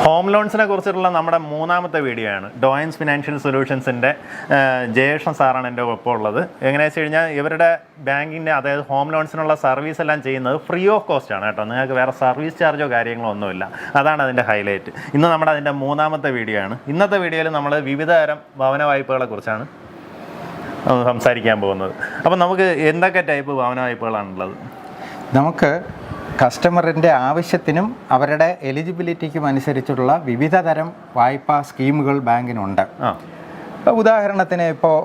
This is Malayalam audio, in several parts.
ഹോം ലോൺസിനെ കുറിച്ചിട്ടുള്ള നമ്മുടെ മൂന്നാമത്തെ വീഡിയോ ആണ്. ഡോയൻസ് ഫിനാൻഷ്യൽ സൊല്യൂഷൻസിൻ്റെ ജയേഷൻ സാറാണ് എൻ്റെ ഒപ്പം ഉള്ളത്. എങ്ങനെയാണെന്ന് വെച്ച് കഴിഞ്ഞാൽ ഇവരുടെ ബാങ്കിൻ്റെ അതായത് ഹോം ലോൺസിനുള്ള സർവീസ് എല്ലാം ചെയ്യുന്നത് ഫ്രീ ഓഫ് കോസ്റ്റ് ആണ് കേട്ടോ. നിങ്ങൾക്ക് വേറെ സർവീസ് ചാർജോ കാര്യങ്ങളോ ഒന്നുമില്ല. അതാണ് അതിൻ്റെ ഹൈലൈറ്റ്. ഇന്ന് നമ്മുടെ അതിൻ്റെ മൂന്നാമത്തെ വീഡിയോ ആണ്. ഇന്നത്തെ വീഡിയോയിൽ നമ്മൾ വിവിധ തരം ഭവന വായ്പകളെ കുറിച്ചാണ് സംസാരിക്കാൻ പോകുന്നത്. അപ്പം നമുക്ക് എന്തൊക്കെ ടൈപ്പ് ഭവന വായ്പകളാണുള്ളത്? നമുക്ക് കസ്റ്റമറിൻ്റെ ആവശ്യത്തിനും അവരുടെ എലിജിബിലിറ്റിക്കും അനുസരിച്ചുള്ള വിവിധ തരം വായ്പാ സ്കീമുകൾ ബാങ്കിനുണ്ട്. ഉദാഹരണത്തിന് ഇപ്പോൾ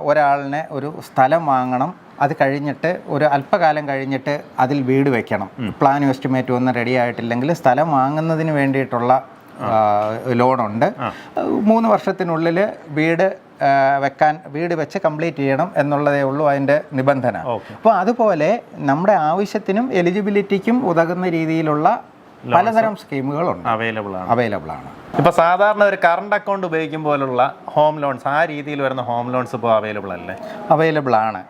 ഒരാളിനെ ഒരു സ്ഥലം വാങ്ങണം, അത് കഴിഞ്ഞിട്ട് ഒരു അല്പകാലം കഴിഞ്ഞിട്ട് അതിൽ വീട് വയ്ക്കണം, പ്ലാനും എസ്റ്റിമേറ്റും ഒന്നും റെഡി ആയിട്ടില്ലെങ്കിൽ സ്ഥലം വാങ്ങുന്നതിന് വേണ്ടിയിട്ടുള്ള ലോണുണ്ട്. 3 വർഷത്തിനുള്ളിൽ വീട് വെച്ച് കംപ്ലീറ്റ് ചെയ്യണം എന്നുള്ളതേ ഉള്ളൂ അതിൻ്റെ നിബന്ധന. അപ്പോൾ അതുപോലെ നമ്മുടെ ആവശ്യത്തിനും എലിജിബിലിറ്റിക്കും ഉതകുന്ന രീതിയിലുള്ള പലതരം സ്കീമുകളുണ്ട്, അവൈലബിൾ ആണ്. ഇപ്പോൾ സാധാരണ ഒരു കറണ്ട് അക്കൗണ്ട് ഉപയോഗിക്കുമ്പോഴുള്ള ഹോം ലോൺസ്, ആ രീതിയിൽ വരുന്ന ഹോം ലോൺസ് ഇപ്പോൾ അവൈലബിൾ അല്ലേ? അവൈലബിൾ ആണ്.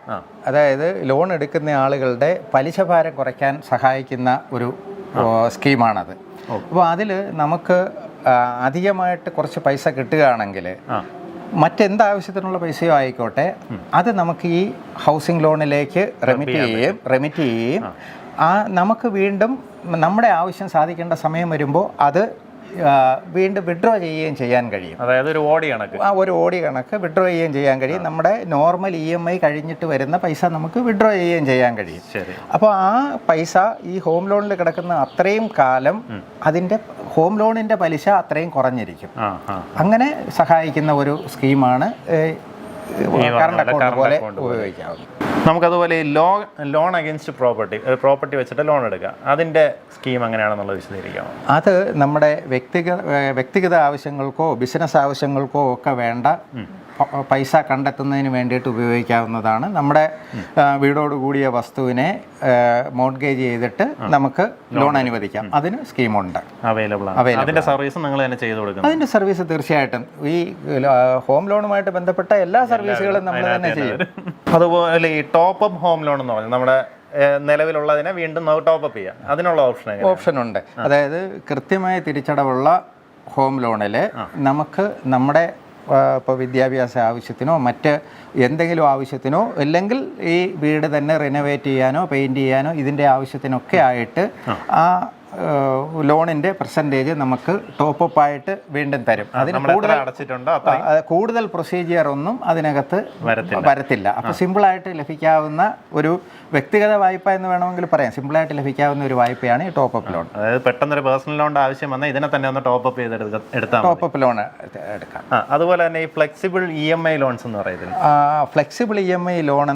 അതായത് ലോൺ എടുക്കുന്ന ആളുകളുടെ പലിശ ഭാരം കുറയ്ക്കാൻ സഹായിക്കുന്ന ഒരു സ്കീമാണത്. അപ്പോൾ അതിൽ നമുക്ക് അധികമായിട്ട് കുറച്ച് പൈസ കിട്ടുകയാണെങ്കിൽ മറ്റെന്താവശ്യത്തിനുള്ള പൈസയോ ആയിക്കോട്ടെ, അത് നമുക്ക് ഈ ഹൗസിംഗ് ലോണിലേക്ക് റെമിറ്റ് ചെയ്യുകയും നമുക്ക് വീണ്ടും നമ്മുടെ ആവശ്യം സാധിക്കേണ്ട സമയം വരുമ്പോൾ അത് വീണ്ടും വിഡ്രോ ചെയ്യാൻ കഴിയും. അതായത് ഒരു ഓടി കണക്ക് വിഡ്രോ ചെയ്യാൻ കഴിയും. നമ്മുടെ നോർമൽ EMI കഴിഞ്ഞിട്ട് വരുന്ന പൈസ നമുക്ക് വിഡ്രോ ചെയ്യാൻ കഴിയും. അപ്പോൾ ആ പൈസ ഈ ഹോം ലോണിൽ കിടക്കുന്ന അത്രയും കാലം അതിൻ്റെ ഹോം ലോണിൻ്റെ പലിശ അത്രയും കുറഞ്ഞിരിക്കും. അങ്ങനെ സഹായിക്കുന്ന ഒരു സ്കീമാണ് കറണ്ട് അക്കൗണ്ട് പോലെ ഉപയോഗിക്കാവുന്നത്. നമുക്കതുപോലെ ലോൺ അഗെയിൻസ്റ്റ് പ്രോപ്പർട്ടി വെച്ചിട്ട് ലോൺ എടുക്കുക, അതിൻ്റെ സ്കീം എങ്ങനെയാണെന്നുള്ളത് വിശദീകരിക്കാം. അത് നമ്മുടെ വ്യക്തിഗത ആവശ്യങ്ങൾക്കോ ബിസിനസ് ആവശ്യങ്ങൾക്കോ ഒക്കെ വേണ്ട പൈസ കണ്ടെത്തുന്നതിന് വേണ്ടിയിട്ട് ഉപയോഗിക്കാവുന്നതാണ്. നമ്മുടെ വീടോടുകൂടിയ വസ്തുവിനെ മോർട്ട്ഗേജ് ചെയ്തിട്ട് നമുക്ക് ലോൺ അനുവദിക്കാം. അതിന് സ്കീമുണ്ട്, അവൈലബിൾ. അതിൻ്റെ സർവീസ് നിങ്ങൾ തന്നെ ചെയ്തു കൊടുക്കും? അതിൻ്റെ സർവീസ് തീർച്ചയായിട്ടും ഈ ഹോം ലോണുമായിട്ട് ബന്ധപ്പെട്ട എല്ലാ സർവീസുകളും നമ്മൾ തന്നെ ചെയ്യും. അതുപോലെ ഈ ടോപ്പ് അപ്പ് ഹോം ലോൺ എന്ന് പറഞ്ഞാൽ നമ്മുടെ നിലവിലുള്ളതിനെ വീണ്ടും ടോപ്പ് അപ്പ് ചെയ്യാം, അതിനുള്ള ഓപ്ഷൻ ഉണ്ട്. അതായത് കൃത്യമായ തിരിച്ചടവുള്ള ഹോം ലോണിൽ നമുക്ക് നമ്മുടെ ഇപ്പോൾ വിദ്യാഭ്യാസ ആവശ്യത്തിനോ മറ്റ് എന്തെങ്കിലും ആവശ്യത്തിനോ അല്ലെങ്കിൽ ഈ വീട് തന്നെ റിനോവേറ്റ് ചെയ്യാനോ പെയിൻറ്റ് ചെയ്യാനോ ഇതിൻ്റെ ആവശ്യത്തിനൊക്കെ ആയിട്ട് ആ ലോണിൻ്റെ പെർസെൻറ്റേജ് നമുക്ക് ടോപ്പ് അപ്പ് ആയിട്ട് വീണ്ടും തരും. അതിന് കൂടുതൽ പ്രൊസീജിയർ ഒന്നും അതിനകത്ത് വരത്തില്ല. അപ്പോൾ സിമ്പിളായിട്ട് ലഭിക്കാവുന്ന ഒരു വ്യക്തിഗത വായ്പ എന്ന് വേണമെങ്കിൽ പറയാം. സിമ്പിളായിട്ട് ലഭിക്കാവുന്ന ഒരു വായ്പയാണ് ഈ ടോപ്പ് അപ്പ് ലോൺ. അതായത് പെട്ടെന്നൊരു പേഴ്സണൽ ലോണിൻ്റെ ആവശ്യം വന്നാൽ ഇതിനെ തന്നെ ഒന്ന് ടോപ്പ് അപ്പ് ചെയ്തെടുക്കാം, ടോപ്പ് അപ്പ് ലോൺ എടുക്കാം. അതുപോലെ തന്നെ ഈ ഫ്ലെക്സിബിൾ EMI ലോൺസ് എന്ന് പറയുന്നത്, ഫ്ലെക്സിബിൾ EMI ലോൺ